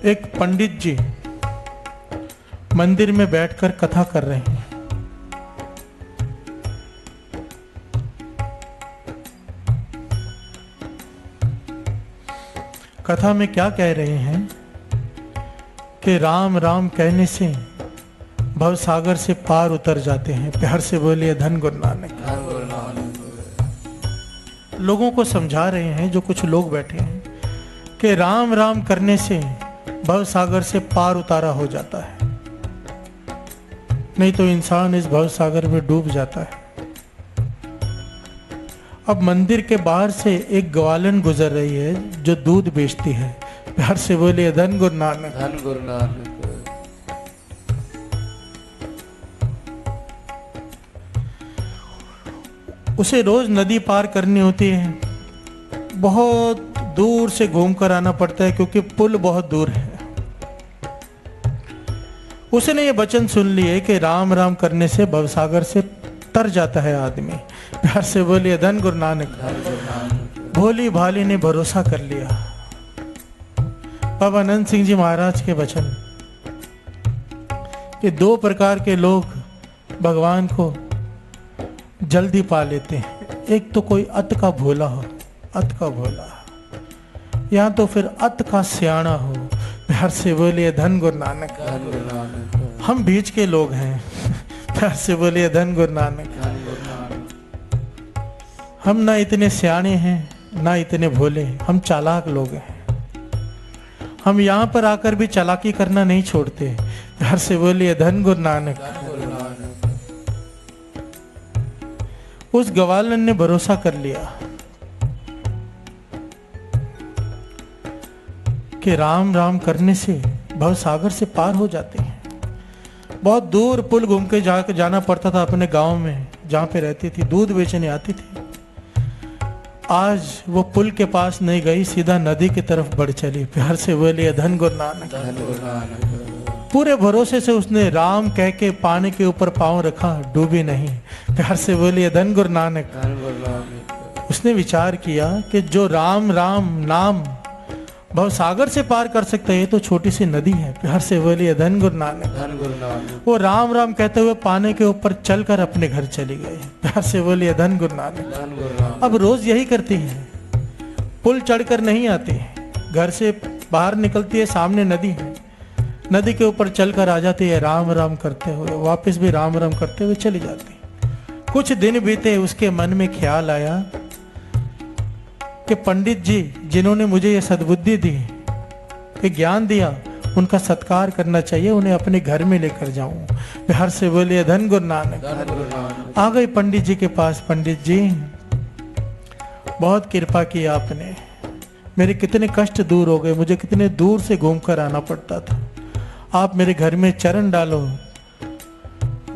एक पंडित जी मंदिर में बैठकर कथा कर रहे हैं। कथा में क्या कह रहे हैं कि राम राम कहने से भव सागर से पार उतर जाते हैं। प्यार से बोलिए धन गुरु नानक। लोगों को समझा रहे हैं, जो कुछ लोग बैठे हैं, कि राम राम करने से भव सागर से पार उतारा हो जाता है, नहीं तो इंसान इस भव सागर में डूब जाता है। अब मंदिर के बाहर से एक ग्वालन गुजर रही है जो दूध बेचती है। प्यार से बोलिए धन गुरु नानक। धन गुरु नानक। उसे रोज नदी पार करनी होती है, बहुत दूर से घूमकर आना पड़ता है क्योंकि पुल बहुत दूर है। उसने ये वचन सुन लिए कि राम राम करने से भवसागर से तर जाता है आदमी। प्यार से बोलिए धन गुरु नानक। भोली भाली ने भरोसा कर लिया। बाबा आनंद सिंह जी महाराज के वचन कि दो प्रकार के लोग भगवान को जल्दी पा लेते हैं। एक तो कोई अत का भोला हो, अत का भोला, या तो फिर अत का सियाना हो। प्यार से बोलिए धन गुरु नानक। हम बीच के लोग हैं। प्यार से बोलिए धन गुरु नानक। हम ना इतने सियाने हैं ना इतने भोले, हम चालाक लोग हैं। हम यहाँ पर आकर भी चालाकी करना नहीं छोड़ते। प्यार से बोलिए धन गुरु नानक। उस ग्वालन ने भरोसा कर लिया कि राम राम करने से भव सागर से पार हो जाते हैं। बहुत दूर पुल घूम के जाना पड़ता था अपने गांव में जहां पे रहती थी, दूध बेचने आती थी। आज वो पुल के पास नहीं गई, सीधा नदी की तरफ बढ़ चली। प्यार से बोलिए धन गुरु नानक। पूरे भरोसे से उसने राम कह के पानी के ऊपर पांव रखा, डूबी नहीं। प्यार से बोलिए धन गुरु नानक। उसने विचार किया कि जो राम राम नाम भव सागर से पार कर सकता है, ये तो छोटी सी नदी है। प्यार से बोलिए धन गुरु नानक। वो राम राम कहते हुए पानी के ऊपर चलकर अपने घर चली गई। प्यार से बोलिए धन गुरु नानक। अब रोज यही करती है, पुल चढ़कर नहीं आती, घर से बाहर निकलती है, सामने नदी है, नदी के ऊपर चलकर आ जाती है, राम राम करते हुए वापस भी राम राम करते हुए चली जाती। कुछ दिन बीते, उसके मन में ख्याल आया कि पंडित जी जिन्होंने मुझे ये सद्बुद्धि दी, ये ज्ञान दिया, उनका सत्कार करना चाहिए, उन्हें अपने घर में लेकर जाऊं। प्यार से बोलिए धन गुरु नानक। आ गई पंडित जी के पास। पंडित जी, बहुत कृपा की आपने, मेरे कितने कष्ट दूर हो गए, मुझे कितने दूर से घूमकर आना पड़ता था। आप मेरे घर में चरण डालो,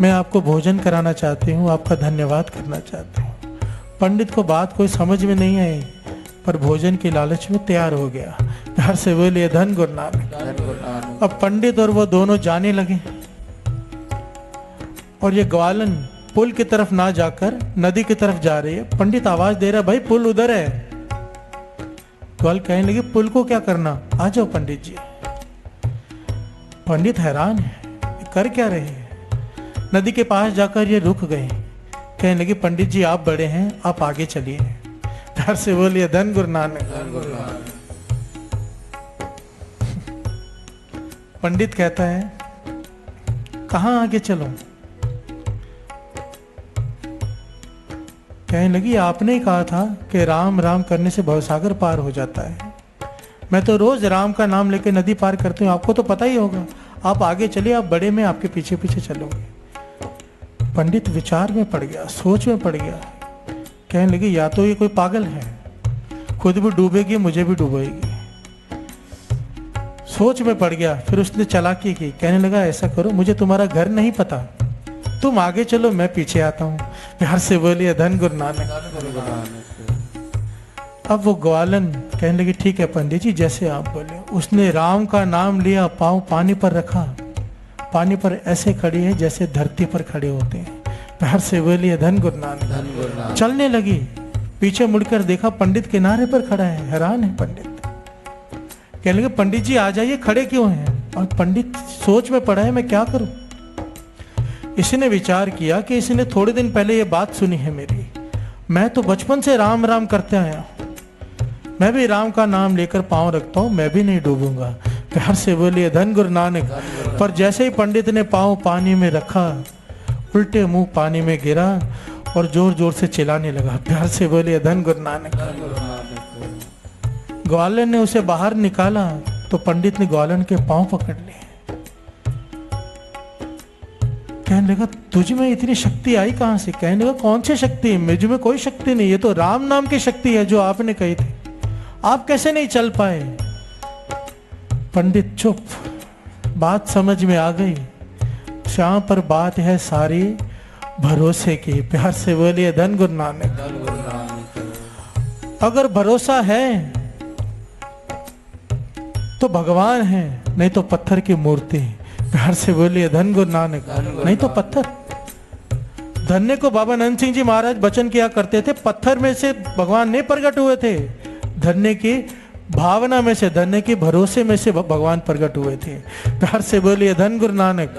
मैं आपको भोजन कराना चाहती हूँ, आपका धन्यवाद करना चाहती हूँ। पंडित को बात कोई समझ में नहीं आई, पर भोजन के लालच में तैयार हो गया। प्यार से बोलिए धन गुरु नानक। अब पंडित और वो दोनों जाने लगे, और ये ग्वालन पुल की तरफ ना जाकर नदी की तरफ जा रही है। पंडित आवाज दे रहा, भाई पुल उधर है। ग्वाल कहने लगे, पुल को क्या करना, आ जाओ पंडित जी। पंडित हैरान है, कर क्या रहे हैं। नदी के पास जाकर ये रुक गए। कहने लगे, पंडित जी आप बड़े हैं, आप आगे चलिए। प्यार से बोलिए धन गुरु नानक। पंडित कहता है, कहां आगे चलो। कहने लगी, आपने ही कहा था कि राम राम करने से भवसागर पार हो जाता है। मैं तो रोज राम का नाम लेके नदी पार करती हूँ, आपको तो पता ही होगा। आप आगे चलिए, आप बड़े, में आपके पीछे पीछे चलूंगी। पंडित विचार में पड़ गया, सोच में पड़ गया। कहने लगी, या तो ये कोई पागल है, खुद भी डूबेगी, मुझे भी डूबेगी। सोच में पड़ गया। फिर उसने चालाकी की, कहने लगा, ऐसा करो, मुझे तुम्हारा घर नहीं पता, तुम आगे चलो, मैं पीछे आता हूँ। प्यार से बोलिए धन गुरु नानक। अब वो ग्वालन कहने लगी, ठीक है पंडित जी, जैसे आप बोले। उसने राम का नाम लिया, पाँव पानी पर रखा, पानी पर ऐसे खड़ी है जैसे धरती पर खड़े होते हैं। प्यार से बोलिए धन गुरु नानक। चलने लगी, पीछे मुड़कर देखा, पंडित किनारे पर खड़ा है। हैरान है पंडित, कहने लगे पंडित जी आ जाइए, खड़े क्यों हैं? और पंडित सोच में पड़ा है मैं क्या करूं। इसने विचार किया कि इसने थोड़े दिन पहले ये बात सुनी है मेरी, मैं तो बचपन से राम राम करते आया, मैं भी राम का नाम लेकर पांव रखता हूं, मैं भी नहीं डूबूंगा। प्यार से बोलिए धन गुरु नानक। पर जैसे ही पंडित ने पांव पानी में रखा, उल्टे मुंह पानी में गिरा और जोर जोर से चिल्लाने लगा। प्यार से बोलिए धन गुरु नानक। ग्वालन ने उसे बाहर निकाला तो पंडित ने ग्वालन के पांव पकड़ लिए। कहने लगा तुझ में इतनी शक्ति आई कहां से? कहने लगा कौन सी शक्ति? मुझ में कोई शक्ति नहीं, ये तो राम नाम की शक्ति है जो आपने कही थी, आप कैसे नहीं चल पाए? पंडित चुप। बात समझ में आ गई, यहाँ पर बात है सारी भरोसे की। प्यार से बोलिए धन गुरु नानक। अगर भरोसा है तो भगवान है, नहीं तो पत्थर की मूर्ति। प्यार से बोलिए धन गुरु नानक। नहीं तो पत्थर। धन्य को बाबा नंद सिंह जी महाराज वचन किया करते थे, पत्थर में से भगवान नहीं प्रकट हुए थे, धन्य की भावना में से, धन्य के भरोसे में से भगवान प्रकट हुए थे। प्यार से बोलिए धन गुरु नानक।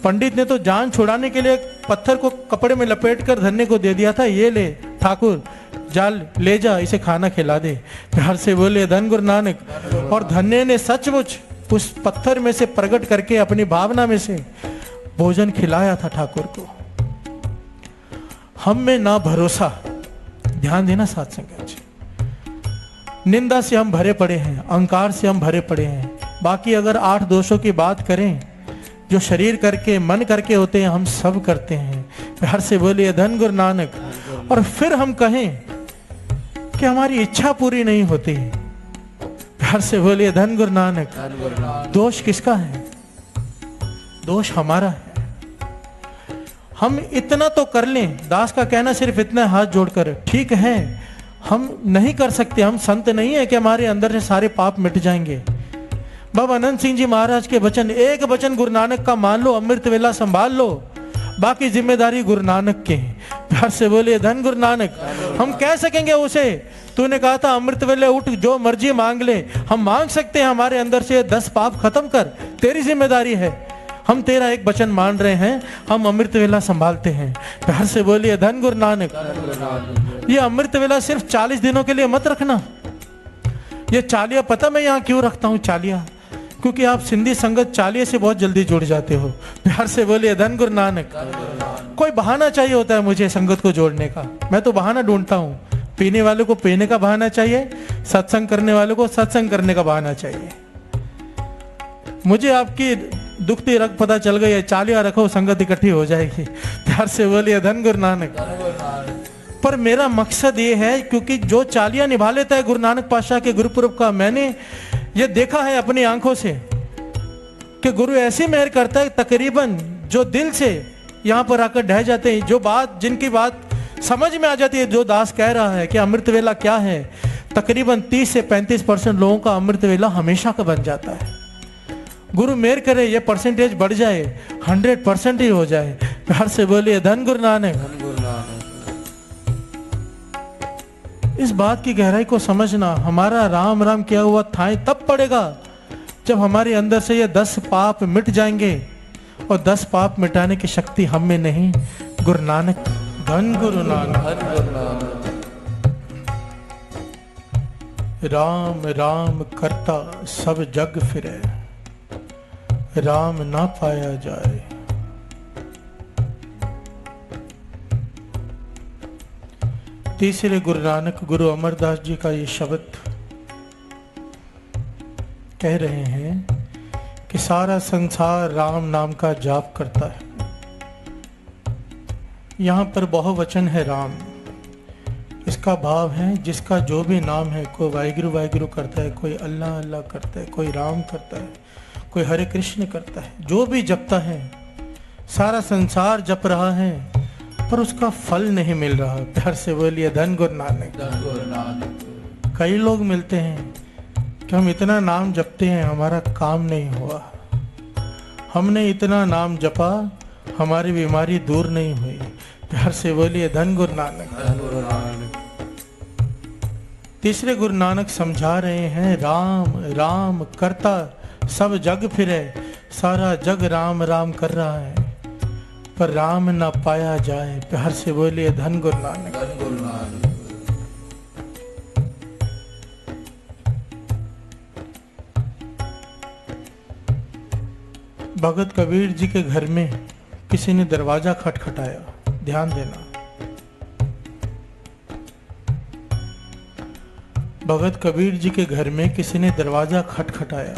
पंडित ने तो जान छुड़ाने के लिए पत्थर को कपड़े में लपेटकर धन्य को दे दिया था, ये ले ठाकुर जाल ले जा, इसे खाना खिला दे। प्यार से बोलिए धन गुरु नानक। और धन्य ने सचमुच उस पत्थर में से प्रकट करके अपनी भावना में से भोजन खिलाया था ठाकुर को। हम में ना भरोसा, ध्यान देना साथ संगत जी, निंदा से हम भरे पड़े हैं, अहंकार से हम भरे पड़े हैं। बाकी अगर 8 दोषों की बात करें जो शरीर करके मन करके होते हैं, हम सब करते हैं। प्यार से बोलिए धन गुरु नानक। और फिर हम कहें कि हमारी इच्छा पूरी नहीं होती, प्यार से बोलिए धन गुरु नानक। दोष किसका है? दोष हमारा है। हम इतना तो कर लें, दास का कहना सिर्फ इतना हाथ जोड़कर, ठीक है हम नहीं कर सकते, हम संत नहीं है कि हमारे अंदर से सारे पाप मिट जाएंगे। बाबा अनंत सिंह जी महाराज के वचन, एक वचन गुरु नानक का मान लो, अमृत वेला संभाल लो, बाकी जिम्मेदारी गुरु नानक की। प्यार से बोलिए धन गुरु नानक। हम कह सकेंगे उसे, तूने कहा था अमृत वेले उठ जो मर्जी मांग ले, हम मांग सकते हैं हमारे अंदर से 10 पाप खत्म कर, तेरी जिम्मेदारी है, हम तेरा एक वचन मान रहे हैं, हम अमृत वेला संभालते हैं। प्यार से बोलिए धन गुरु नानक। ये अमृत वेला सिर्फ 40 दिनों के लिए मत रखना। ये चालिया, पता मैं यहाँ क्यों रखता हूँ चालिया? क्योंकि आप सिंधी संगत चालिये से बहुत जल्दी जुड़ जाते हो। प्यार से बोलिए धन गुरु नानक। कोई बहाना चाहिए होता है मुझे संगत को जोड़ने का, मैं तो बहाना ढूंढता हूँ। पीने वाले को पीने का बहाना चाहिए, सत्संग करने वाले को सत्संग करने का बहाना चाहिए। मुझे आपकी दुखती रग पता चल गई है, चालिया रखो संगत इकट्ठी हो जाएगी। प्यार से बोलिए धन गुरु नानक। पर मेरा मकसद ये है, क्योंकि जो चालिया निभा लेता है गुरु नानक पातशाह के गुरुपुरब का, मैंने ये देखा है अपनी आंखों से कि गुरु ऐसी मेहर करता है, तकरीबन जो दिल से यहाँ पर आकर ढह जाते हैं, जो बात जिनकी बात समझ में आ जाती है, जो दास कह रहा है कि अमृत वेला क्या है, तकरीबन 30 से 35% लोगों का अमृत वेला हमेशा का बन जाता है। गुरु मेहर करे ये परसेंटेज बढ़ जाए, 100% ही हो जाए। प्यार से बोलिए धन गुरु नानक। इस बात की गहराई को समझना, हमारा राम राम किया हुआ थाई तब पड़ेगा जब हमारे अंदर से ये 10 पाप मिट जाएंगे, और 10 पाप मिटाने की शक्ति हम में नहीं, गुरु नानक। धन गुरु नानक। राम राम करता सब जग फिरे, राम ना पाया जाए। तीसरे गुरु नानक गुरु अमरदास जी का ये शब्द कह रहे हैं कि सारा संसार राम नाम का जाप करता है। यहाँ पर बहुवचन है राम, इसका भाव है जिसका जो भी नाम है, कोई वाहिगुरु वाहिगुरु करता है, कोई अल्लाह अल्लाह करता है, कोई राम करता है, कोई हरे कृष्ण करता है, जो भी जपता है, सारा संसार जप रहा है पर उसका फल नहीं मिल रहा। प्यार से बोलिए धन गुरु नानक। कई लोग मिलते हैं कि हम इतना नाम जपते हैं, हमारा काम नहीं हुआ, हमने इतना नाम जपा, हमारी बीमारी दूर नहीं हुई। प्यार से बोलिए धन गुरु नानक। तीसरे गुरु नानक समझा रहे हैं, राम राम करता सब जग फिरे, सारा जग राम राम कर रहा है पर राम ना पाया जाए। प्यार से बोलिए धन गुरु नानक, धन गुरु नानक। भगत कबीर जी के घर में किसी ने दरवाजा खटखटाया। ध्यान देना, भगत कबीर जी के घर में किसी ने दरवाजा खटखटाया।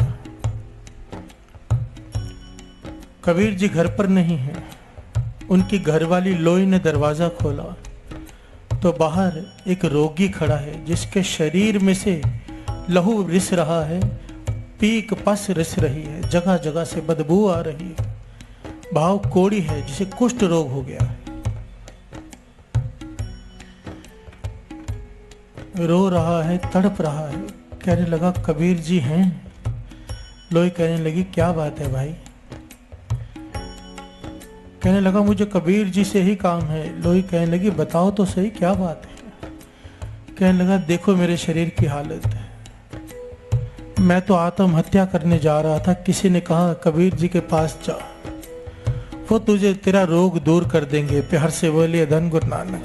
कबीर जी घर पर नहीं है। उनकी घरवाली लोई ने दरवाजा खोला तो बाहर एक रोगी खड़ा है जिसके शरीर में से लहू रिस रहा है, पीक पस रिस रही है, जगह जगह से बदबू आ रही है। भाव कोड़ी है जिसे कुष्ठ रोग हो गया है, रो रहा है, तड़प रहा है। कहने लगा कबीर जी हैं? लोई कहने लगी क्या बात है भाई? कहने लगा मुझे कबीर जी से ही काम है। लोई कहने लगी बताओ तो सही क्या बात है? कहने लगा देखो मेरे शरीर की हालत है, मैं तो आत्महत्या करने जा रहा था, किसी ने कहा कबीर जी के पास जा, वो तुझे तेरा रोग दूर कर देंगे। प्यार से बोलिए धन गुरु नानक।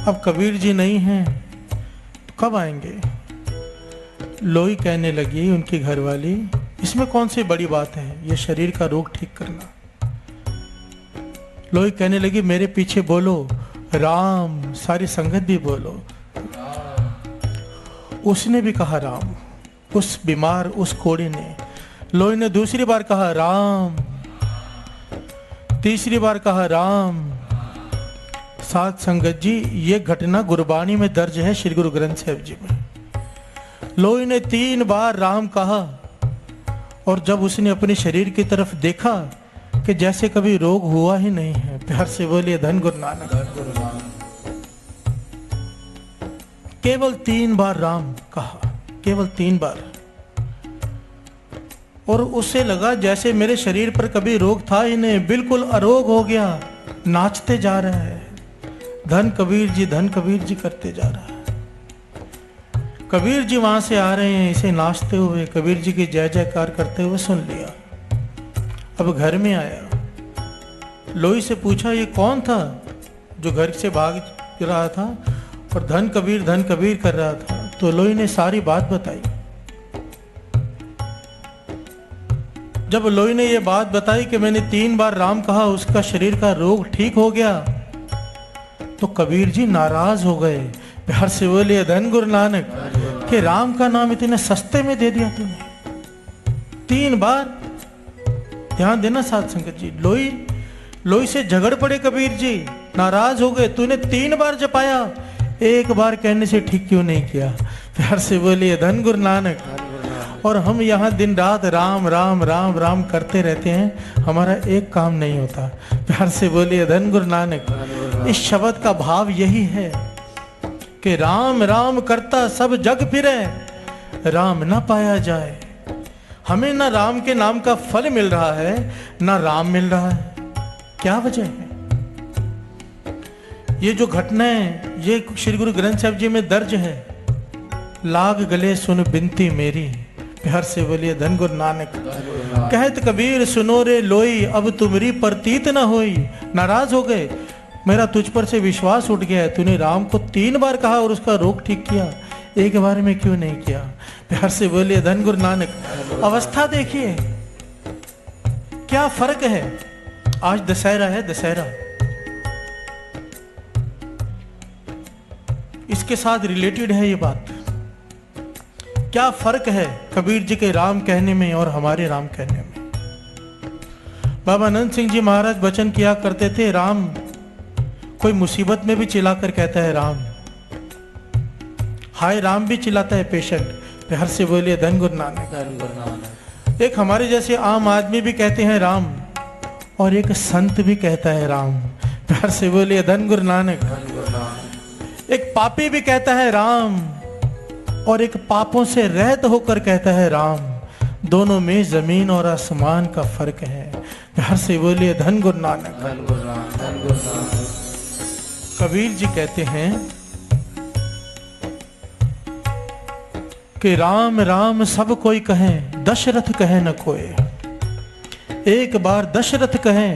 अब कबीर जी नहीं हैं तो कब आएंगे? लोई कहने लगी उनकी घरवाली, इसमें कौन सी बड़ी बात है, ये शरीर का रोग ठीक करना। लोई कहने लगी मेरे पीछे बोलो राम, सारी संगत भी बोलो। उसने भी कहा राम, उस बीमार उस कोड़ी ने। लोई ने दूसरी बार कहा राम, तीसरी बार कहा राम। साथ संगत जी ये घटना गुरबाणी में दर्ज है, श्री गुरु ग्रंथ साहिब जी में। लोई ने 3 बार राम कहा और जब उसने अपने शरीर की तरफ देखा कि जैसे कभी रोग हुआ ही नहीं है। प्यार से बोलिए धन गुरु नानक। केवल 3 बार राम कहा, केवल 3 बार, और उससे लगा जैसे मेरे शरीर पर कभी रोग था ही नहीं, बिल्कुल अरोग हो गया, नाचते जा रहा है, धन कबीर जी, धन कबीर जी करते जा रहा है। कबीर जी वहां से आ रहे हैं, इसे नाचते हुए, कबीर जी की जय जयकार करते हुए सुन लिया। अब घर में आया, लोई से पूछा ये कौन था जो घर से भाग रहा था और धन कबीर कर रहा था? तो लोई ने सारी बात बताई। जब लोई ने ये बात बताई कि मैंने 3 बार राम कहा, उसका शरीर का रोग ठीक हो गया, तो कबीर जी नाराज हो गए। प्यार से बोलिए धन गुरु नानक, कि राम का नाम इतने सस्ते में दे दिया तूने 3 बार। ध्यान देना साथ संगत जी, लोई से झगड़ पड़े कबीर जी, नाराज हो गए, तूने 3 बार जपाया, 1 बार कहने से ठीक क्यों नहीं किया? प्यार से बोलिए धन गुरु नानक। और हम यहाँ दिन रात राम राम राम राम करते रहते हैं, हमारा एक काम नहीं होता। प्यार से बोलिए धन गुरु नानक। इस शब्द का भाव यही है कि राम राम करता सब जग फिरे, राम ना पाया जाए। हमें ना राम के नाम का फल मिल रहा है, ना राम मिल रहा है। क्या वजह है? ये जो घटना है ये श्री गुरु ग्रंथ साहिब जी में दर्ज है। लाग गले सुन बिनती मेरी, प्यार से बोलिए धन गुरु नानक। कहत कबीर सुनो रे लोई, अब तुमरी प्रतीत न होई। नाराज हो गए, मेरा तुझ पर से विश्वास उठ गया है, तूने राम को 3 बार कहा और उसका रोग ठीक किया, 1 बार में क्यों नहीं किया? प्यार से बोलिए धन गुरु नानक। अवस्था देखिए क्या फर्क है। आज दशहरा है, दशहरा, इसके साथ रिलेटेड है ये बात। क्या फर्क है कबीर जी के राम कहने में और हमारे राम कहने में? बाबा अनंत सिंह जी महाराज वचन किया करते थे, राम कोई मुसीबत में भी चिल्लाकर कहता है राम, हाय राम भी चिल्लाता है पेशेंट। प्यार से बोलिए धन गुरु नानक। एक हमारे जैसे आम आदमी भी कहते हैं राम, और एक संत भी कहता है राम। प्यार से बोलिए धन गुरु नानक। एक पापी भी कहता है राम, और एक पापों से रहित होकर कहता है राम। दोनों में जमीन और आसमान का फर्क है। प्यार से बोलिए धन गुरु नानक। कबीर जी कहते हैं कि राम राम सब कोई कहे, दशरथ कहे न कोई। एक बार दशरथ कहे,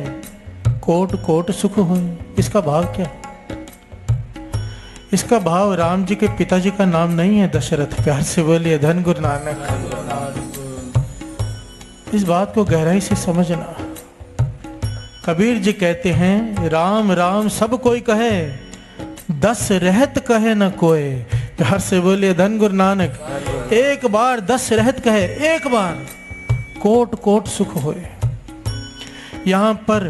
कोट कोट सुख होए। इसका भाव क्या? इसका भाव राम जी के पिताजी का नाम नहीं है दशरथ। प्यार से बोलिए धन गुरु नानक। इस बात को गहराई से समझना। कबीर जी कहते हैं राम राम सब कोई कहे, दस रहत कहे न कोई। प्यार से बोलिए धन गुरु नानक। एक बार दस रहत कहे, एक बार कोट कोट सुख होए। यहां पर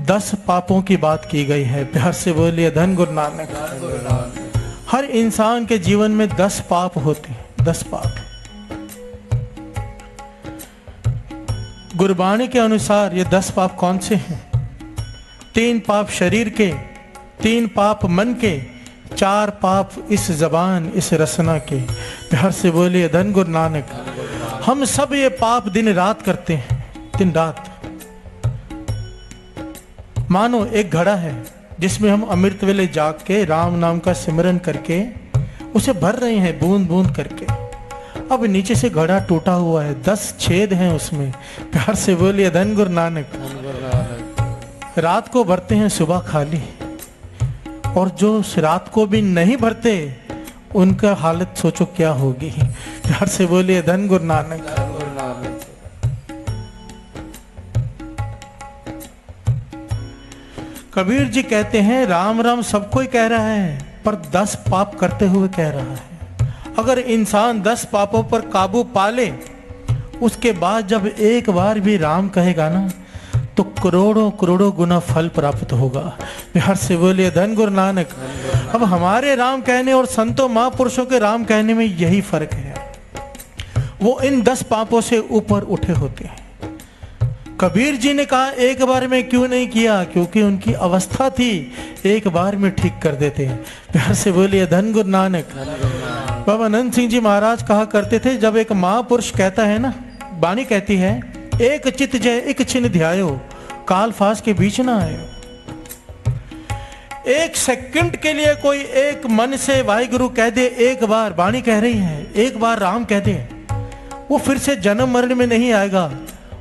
10 पापों की बात की गई है। प्यार से बोलिए धन गुरु नानक। हर इंसान के जीवन में 10 पाप होते हैं, 10 पाप। गुरबाणी के अनुसार ये 10 पाप कौन से हैं? 3 पाप शरीर के, 3 पाप मन के, 4 पाप इस जबान इस रसना के। प्यार से बोलिए धन गुरु नानक। हम सब ये पाप दिन रात करते हैं, दिन रात। मानो एक घड़ा है जिसमें हम अमृत वेले जाग के राम नाम का सिमरन करके उसे भर रहे हैं बूंद बूंद करके। अब नीचे से घड़ा टूटा हुआ है, 10 छेद हैं उसमें। प्यार से बोलिए धन गुरु नानक। रात को भरते हैं, सुबह खाली। और जो रात को भी नहीं भरते उनका हालत सोचो क्या होगी। प्यार से बोलिए धन गुरु नानक। कबीर जी कहते हैं राम राम सब कोई कह रहा है, पर 10 पाप करते हुए कह रहा है। अगर इंसान 10 पापों पर काबू पा ले, उसके बाद जब एक बार भी राम कहेगा ना, तो करोड़ों करोड़ों गुना फल प्राप्त होगा। प्यार से बोलिए धन गुरु नानक। अब हमारे राम कहने और संतों महापुरुषों के राम कहने में यही फर्क है, वो इन 10 पापों से ऊपर उठे होते हैं। कबीर जी ने कहा एक बार में क्यों नहीं किया? क्योंकि उनकी अवस्था थी एक बार में ठीक कर देते हैं। प्यार से बोलिए धन गुरु नानक। बाबा नंद सिंह जी महाराज कहा करते थे, जब एक महापुरुष कहता है ना, बानी कहती है एक चित जय एक छिन ध्यायो, काल फास के बीच ना आयो। एक सेकंड के लिए कोई एक मन से वाहिगुरु कह दे, एक बार बाणी कह रही है, एक बार राम कह दे, वो फिर से जन्म मरण में नहीं आएगा।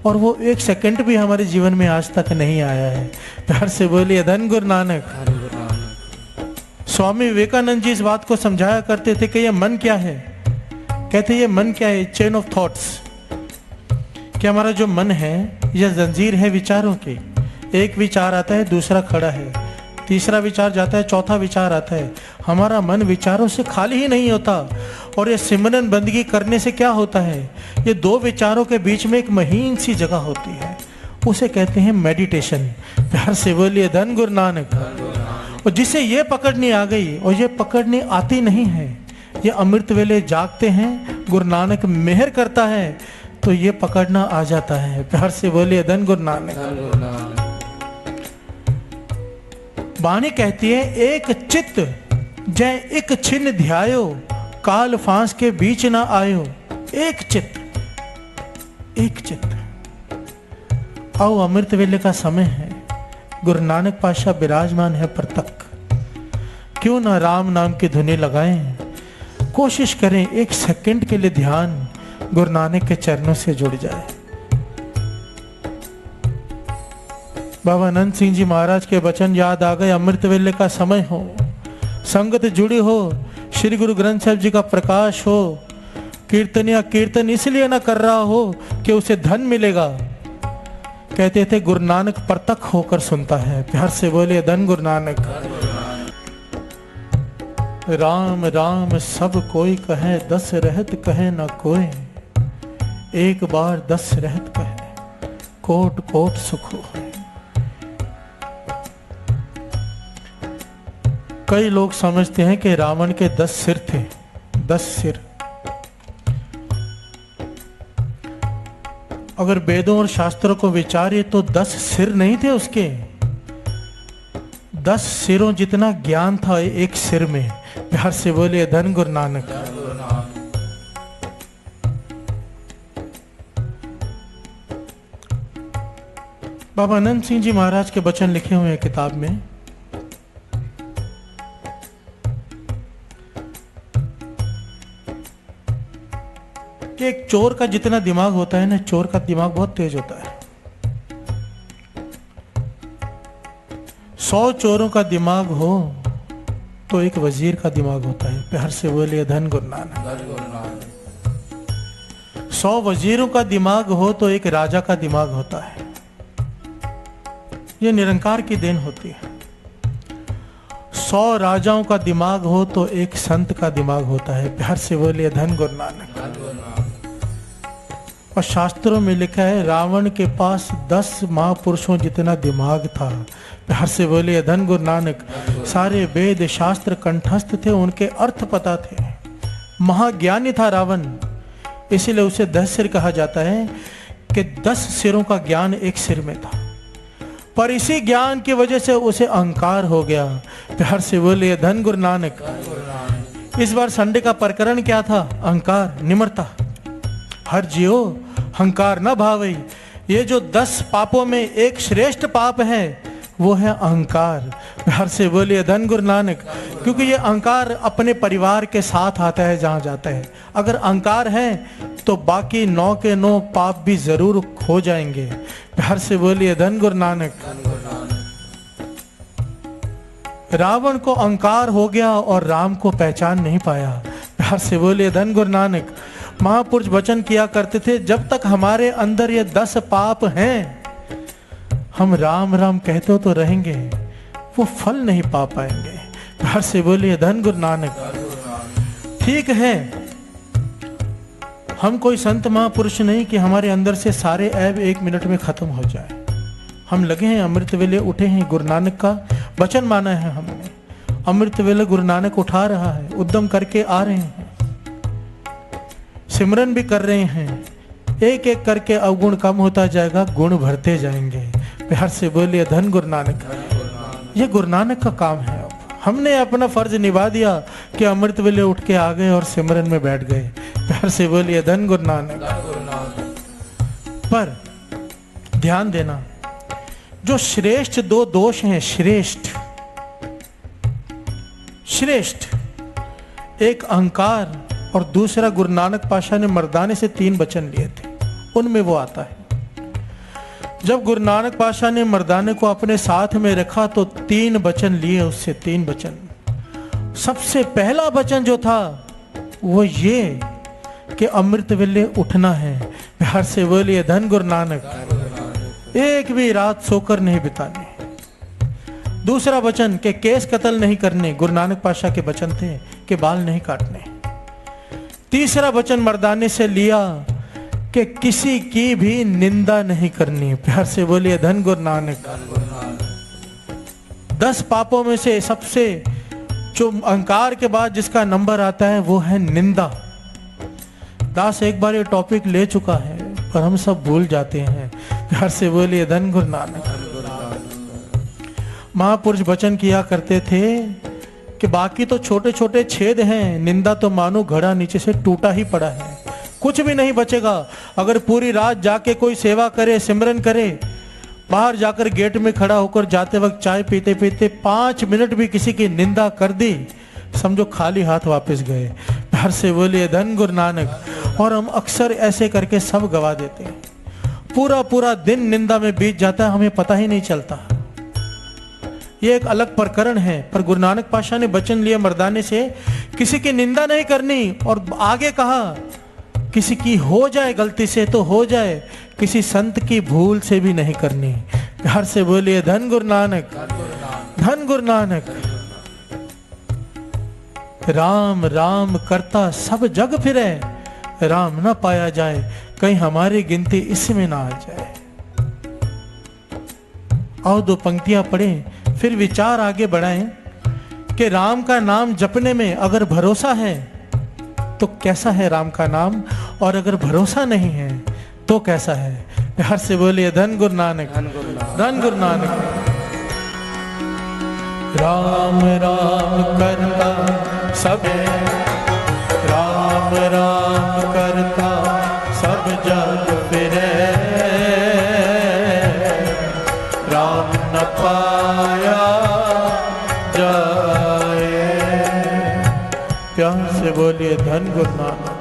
और वो एक सेकंड भी हमारे जीवन में आज तक नहीं आया है। प्यार से बोलिए धन गुरु नानक। स्वामी विवेकानंद जी इस बात को समझाया करते थे कि ये मन क्या है। कहते ये मन क्या है? Chain of thoughts. कि हमारा जो मन है यह जंजीर है विचारों की। एक विचार आता है, दूसरा खड़ा है, तीसरा विचार जाता है, चौथा विचार आता है। हमारा मन विचारों से खाली ही नहीं होता। और ये सिमरन बंदगी करने से क्या होता है? ये 2 विचारों के बीच में एक महीन सी जगह होती है, उसे कहते हैं मेडिटेशन। प्यार से बोलिए धन गुरु नानक। और जिसे ये पकड़नी आ गई और ये पकड़नी आती नहीं है, ये अमृत वेले जागते हैं, गुरु नानक मेहर करता है तो ये पकड़ना आ जाता है। प्यार से बोलिए धन गुरु नानक। बाणी कहती है एक चित्त जय एक छिन ध्यायो, काल फांस के बीच ना आयो। एक चित्त, एक चित्त। आओ अमृत वेले का समय है, गुरु नानक पातशाह विराजमान है परतक। क्यों ना राम नाम की धुनी लगाएं, कोशिश करें एक सेकंड के लिए ध्यान गुरु नानक के चरणों से जुड़ जाए। बाबा नंद सिंह जी महाराज के वचन याद आ गए। अमृत वेले का समय हो, संगत जुड़ी हो, श्री गुरु ग्रंथ साहिब जी का प्रकाश हो, कीर्तन या कीर्तन इसलिए ना कर रहा हो कि उसे धन मिलेगा। कहते थे गुरु नानक परतक होकर सुनता है। प्यार से बोलिए धन गुरु नानक। राम राम सब कोई कहे, 10 रहत कहे ना कोई। एक बार 10 रहत कहे, कोट कोट सुख हो। कई लोग समझते हैं कि रावण के 10 सिर थे, 10 सिर। अगर वेदों और शास्त्रों को विचारे तो 10 सिर नहीं थे उसके, 10 सिरों जितना ज्ञान था एक सिर में। प्यार से बोलिए धन गुरु नानक। बाबा नंद सिंह जी महाराज के वचन लिखे हुए हैं किताब में। कि एक चोर का जितना दिमाग होता है ना, चोर का दिमाग बहुत तेज होता है। 100 चोरों का दिमाग हो तो एक वजीर का दिमाग होता है। प्यार से बोलिए धन गुरु नानक। 100 वजीरों का दिमाग हो तो एक राजा का दिमाग होता है। ये निरंकार की देन होती है। 100 राजाओं का दिमाग हो तो एक संत का दिमाग होता है। प्यार से बोलिए धन गुरु नानक। और शास्त्रों में लिखा है रावण के पास 10 महापुरुषों जितना दिमाग था। प्यार से बोलिए धन गुरु नानक। सारे वेद शास्त्र कंठस्थ थे, उनके अर्थ पता थे। महाज्ञानी था रावण, इसीलिए उसे 10 सिर कहा जाता है कि 10 सिरों का ज्ञान एक सिर में था। पर इसी ज्ञान की वजह से उसे अहंकार हो गया। प्यार से बोलिए धन गुरु नानक। इस बार संडे का प्रकरण क्या था? अहंकार, निम्रता। हर जियो अहंकार न भावई। ये जो 10 पापों में एक श्रेष्ठ पाप है वो है अहंकार। प्यार से बोलिए धन गुरु नानक। क्योंकि ये अहंकार अपने परिवार के साथ आता है जहां जाता है। अगर अहंकार है तो बाकी 9 के 9 पाप भी जरूर खो जाएंगे। प्यार से बोलिए धन गुरु नानक। रावण को अहंकार हो गया और राम को पहचान नहीं पाया। प्यार से बोलिए धन गुरु नानक। महापुरुष वचन किया करते थे जब तक हमारे अंदर ये 10 पाप हैं हम राम राम कहते तो रहेंगे, वो फल नहीं पा पाएंगे। प्यार से बोलिए धन गुरु नानक। ठीक है, हम कोई संत महापुरुष नहीं कि हमारे अंदर से सारे ऐब 1 मिनट में खत्म हो जाए। हम लगे हैं, अमृत वेले उठे हैं, गुरु नानक का वचन माना है हमने। अमृत वेले गुरु नानक उठा रहा है, उद्यम करके आ रहे हैं, सिमरन भी कर रहे हैं। एक एक करके अवगुण कम होता जाएगा, गुण भरते जाएंगे। प्यार से बोलिए धन गुरु नानक। ये गुरु नानक का काम है। अब हमने अपना फर्ज निभा दिया कि अमृत वेले उठ के आ गए और सिमरन में बैठ गए। प्यार से बोलिए धन गुरु नानक। पर ध्यान देना, जो श्रेष्ठ 2 दोष हैं, श्रेष्ठ एक अहंकार और दूसरा गुरु नानक पाशाह ने मर्दाने से 3 वचन लिए थे, उनमें वो आता है। जब गुरु नानक पाशाह ने मर्दाने को अपने साथ में रखा तो 3 वचन लिए उससे। 3 वचन। सबसे पहला वचन जो था वो ये कि अमृत वेले उठना है। प्यार से बोलिए धन गुरु नानक। एक भी रात सोकर नहीं बितानी। दूसरा वचन कि केस कत्ल नहीं करने, गुरु नानक पाशाह के वचन थे कि बाल नहीं काटने। तीसरा वचन मर्दाने से लिया कि किसी की भी निंदा नहीं करनी। प्यार से बोलिए धन गुरु नानक। 10 पापों में से सबसे जो अहंकार के बाद जिसका नंबर आता है वो है निंदा। दास एक बार ये टॉपिक ले चुका है पर हम सब भूल जाते हैं। प्यार से बोलिए धन गुरु नानक। महापुरुष वचन किया करते थे कि बाकी तो छोटे छोटे छेद हैं, निंदा तो मानो घड़ा नीचे से टूटा ही पड़ा है, कुछ भी नहीं बचेगा। अगर पूरी रात जाके कोई सेवा करे, सिमरन करे, बाहर जाकर गेट में खड़ा होकर जाते वक्त चाय पीते पीते 5 मिनट भी किसी की निंदा कर दी, समझो खाली हाथ वापस गए। प्यार से बोलिए धन गुरु नानक। और हम अक्सर ऐसे करके सब गवा देते हैं। पूरा पूरा दिन निंदा में बीत जाता है, हमें पता ही नहीं चलता। ये एक अलग प्रकरण है। पर गुरु नानक पाशाह ने वचन लिया मर्दाने से, किसी की निंदा नहीं करनी। और आगे कहा किसी की हो जाए गलती से तो हो जाए, किसी संत की भूल से भी नहीं करनी। प्यार से बोलिए धन गुरु नानक। धन गुरु नानक। राम राम करता सब जग फिरे, राम ना पाया जाए, कहीं हमारी गिनती इसमें ना आ जाए। और 2 पंक्तियां पढ़ें, फिर विचार आगे बढ़ाएं कि राम का नाम जपने में अगर भरोसा है तो कैसा है राम का नाम, और अगर भरोसा नहीं है तो कैसा है। प्यार से बोलिए धन गुरु नानक। धन गुरु नानक। राम राम करता सब, राम राम करता सब जग फिरे, राम न पाया जाए। प्यार से बोलिए धन गुरु नानक।